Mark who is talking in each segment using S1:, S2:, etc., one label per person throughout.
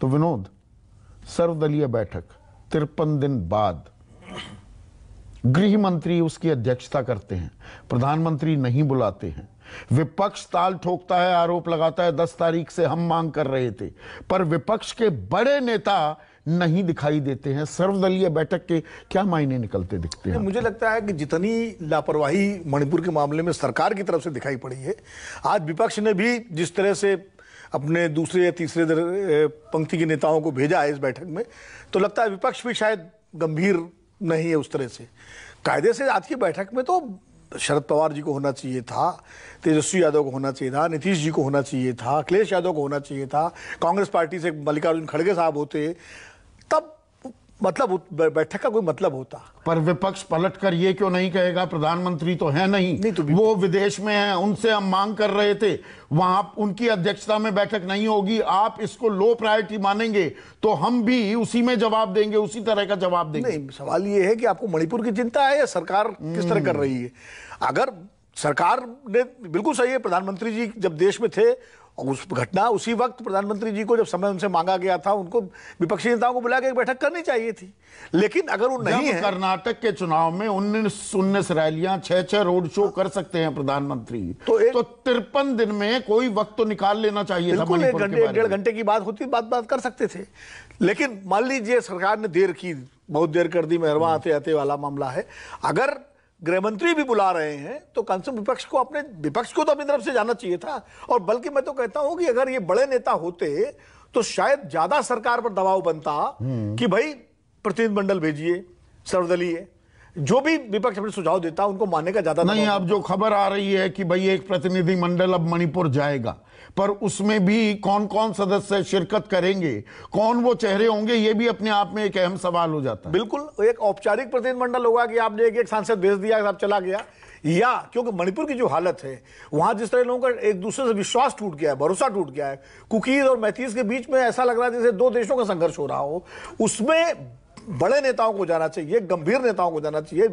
S1: तो विनोद, सर्वदलीय बैठक 53 दिन बाद, गृह मंत्री उसकी अध्यक्षता करते हैं, प्रधानमंत्री नहीं बुलाते हैं, विपक्ष ताल ठोकता है, आरोप लगाता है 10 तारीख से हम मांग कर रहे थे, पर विपक्ष के बड़े नेता नहीं दिखाई देते हैं। सर्वदलीय बैठक के क्या मायने निकलते दिखते हैं?
S2: मुझे लगता है कि जितनी लापरवाही मणिपुर के मामले में सरकार की तरफ से दिखाई पड़ी है, आज विपक्ष ने भी जिस तरह से अपने दूसरे या तीसरे पंक्ति के नेताओं को भेजा है इस बैठक में, तो लगता है विपक्ष भी शायद गंभीर नहीं है उस तरह से। कायदे से आज की बैठक में तो शरद पवार जी को होना चाहिए था, तेजस्वी यादव को होना चाहिए था, नीतीश जी को होना चाहिए था, अखिलेश यादव को होना चाहिए था, कांग्रेस पार्टी से मल्लिकार्जुन खड़गे साहब होते, तब मतलब बैठक का कोई मतलब होता।
S1: पर विपक्ष पलटकर ये क्यों नहीं कहेगा प्रधानमंत्री तो है नहीं तो वो विदेश में हैं, उनसे हम मांग कर रहे थे, वहां उनकी अध्यक्षता में बैठक नहीं होगी, आप इसको लो प्रायोरिटी मानेंगे तो हम भी उसी में जवाब देंगे, उसी तरह का जवाब देंगे।
S2: नहीं, सवाल ये है कि आपको मणिपुर की चिंता है या सरकार किस तरह कर रही है। अगर सरकार ने, बिल्कुल सही है, प्रधानमंत्री जी जब देश में थे, उस घटना उसी वक्त प्रधानमंत्री जी को जब समय उनसे मांगा गया था, उनको विपक्षी नेताओं को बुला के एक बैठक करनी चाहिए थी। लेकिन अगर वो नहीं है,
S1: कर्नाटक के चुनाव में 19 रैलियां, 6 रोड शो कर सकते हैं प्रधानमंत्री, तो 53 दिन में कोई वक्त तो निकाल लेना चाहिए था।
S2: बिल्कुल, 1-1.5 घंटे की बात होती, बात कर सकते थे। लेकिन मान लीजिए सरकार ने देर की, बहुत देर कर दी, मेहरबान आते आते वाला मामला है। अगर गृह मंत्री भी बुला रहे हैं तो कम से कम विपक्ष को तो अपनी तरफ से जाना चाहिए था। और बल्कि मैं तो कहता हूं कि अगर ये बड़े नेता होते तो शायद ज्यादा सरकार पर दबाव बनता कि भाई प्रतिनिधिमंडल भेजिए सर्वदलीय, जो भी विपक्ष अपने सुझाव देता उनको मानने का ज्यादा
S1: नहीं। अब जो खबर आ रही है कि भाई एक प्रतिनिधिमंडल अब मणिपुर जाएगा, पर उसमें भी कौन कौन सदस्य शिरकत करेंगे, कौन वो चेहरे होंगे, ये भी अपने आप में एक अहम सवाल हो जाता है।
S2: बिल्कुल, एक औपचारिक प्रतिनिधिमंडल होगा कि आपने एक सांसद भेज दिया, आप चला गया, या क्योंकि मणिपुर की जो हालत है वहां जिस तरह लोगों का एक दूसरे से विश्वास टूट गया है, भरोसा टूट गया है, कुकीज और मैतीस के बीच में ऐसा लग रहा है जैसे 2 देशों का संघर्ष हो रहा हो। उसमें बड़े नेताओं को जाना चाहिए, गंभीर नेताओं को जाना चाहिए,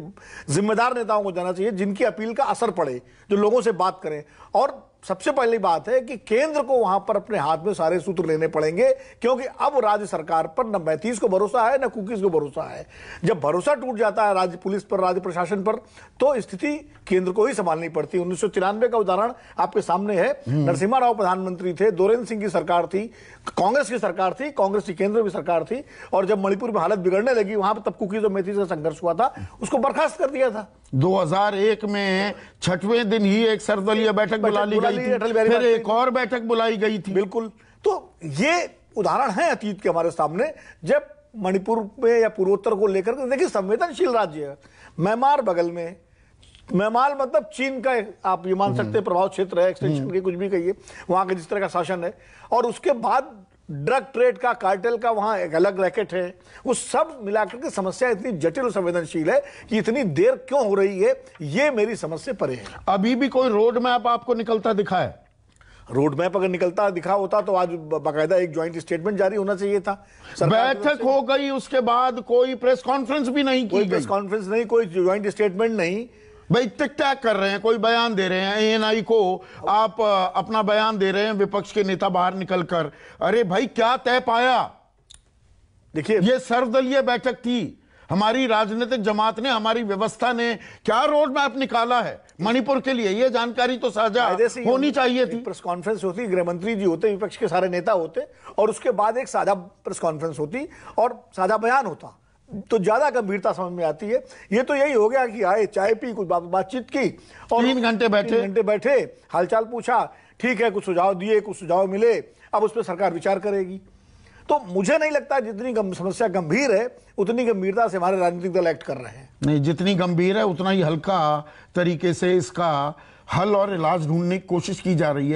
S2: जिम्मेदार नेताओं को जाना चाहिए, जिनकी अपील का असर पड़े, जो लोगों से बात करें। और सबसे पहली बात है कि केंद्र को वहां पर अपने हाथ में सारे सूत्र लेने पड़ेंगे, क्योंकि अब राज्य सरकार पर न मैतीस को भरोसा है न कुकीज को भरोसा है। जब भरोसा टूट जाता है राज्य पुलिस पर, राज्य प्रशासन पर, तो स्थिति केंद्र को ही संभालनी पड़ती है। 1993 का उदाहरण आपके सामने है। नरसिम्हा राव प्रधानमंत्री थे, दोरेन्द्र सिंह की सरकार थी, कांग्रेस की सरकार थी, कांग्रेस की केंद्र में सरकार थी, और जब मणिपुर में हालत बिगड़ने लगी, वहां पर तब कुकीज और मैतीस का संघर्ष हुआ था, उसको बर्खास्त कर दिया था।
S1: 2001 में 6वें दिन ही एक सर्वदलीय बैठक बुला ली गई थी, फिर एक और बैठक बुलाई गई थी।
S2: बिल्कुल, तो ये उदाहरण है अतीत के हमारे सामने, जब मणिपुर में या पूर्वोत्तर को लेकर, देखिए संवेदनशील राज्य है, म्यांमार बगल में, म्यांमार मतलब चीन का आप ये मान सकते हैं प्रभाव क्षेत्र है, एक्सटेंशन के कुछ भी कहिए, वहां का जिस तरह का शासन है, और उसके बाद ड्रग ट्रेड का, कार्टेल का वहां एक अलग रैकेट है, वो सब मिलाकर के समस्या इतनी जटिल और संवेदनशील है कि इतनी देर क्यों हो रही है, ये मेरी समझ से परे है।
S1: अभी भी कोई रोड मैप आपको निकलता दिखा है?
S2: रोड मैप अगर निकलता दिखा होता तो आज बाकायदा एक ज्वाइंट स्टेटमेंट जारी होना चाहिए था।
S1: बैठक हो गई, उसके बाद कोई प्रेस कॉन्फ्रेंस भी नहीं की गई।
S2: प्रेस कॉन्फ्रेंस नहीं, कोई ज्वाइंट स्टेटमेंट नहीं।
S1: भाई टिक टैक कर रहे हैं, कोई बयान दे रहे हैं, एएनआई को आप अपना बयान दे रहे हैं, विपक्ष के नेता बाहर निकलकर, अरे भाई क्या तय पाया? देखिए, ये सर्वदलीय बैठक थी, हमारी राजनीतिक जमात ने, हमारी व्यवस्था ने क्या रोड मैप निकाला है मणिपुर के लिए, ये जानकारी तो साझा होनी चाहिए थी।
S2: प्रेस कॉन्फ्रेंस होती, गृह मंत्री जी होते, विपक्ष के सारे नेता होते, और उसके बाद एक साझा प्रेस कॉन्फ्रेंस होती और साझा बयान होता, तो ज्यादा गंभीरता समझ में आती है। ये तो यही हो गया कि आए, चाय पी, कुछ बातचीत की और
S1: 3 घंटे बैठे,
S2: हालचाल पूछा, ठीक है, कुछ सुझाव दिए, कुछ सुझाव मिले, अब उस पर सरकार विचार करेगी। तो मुझे नहीं लगता जितनी समस्या गंभीर है उतनी गंभीरता से हमारे राजनीतिक दल एक्ट कर रहे हैं।
S1: नहीं, जितनी गंभीर है उतना ही हल्का तरीके से इसका हल और इलाज ढूंढने की कोशिश की जा रही है।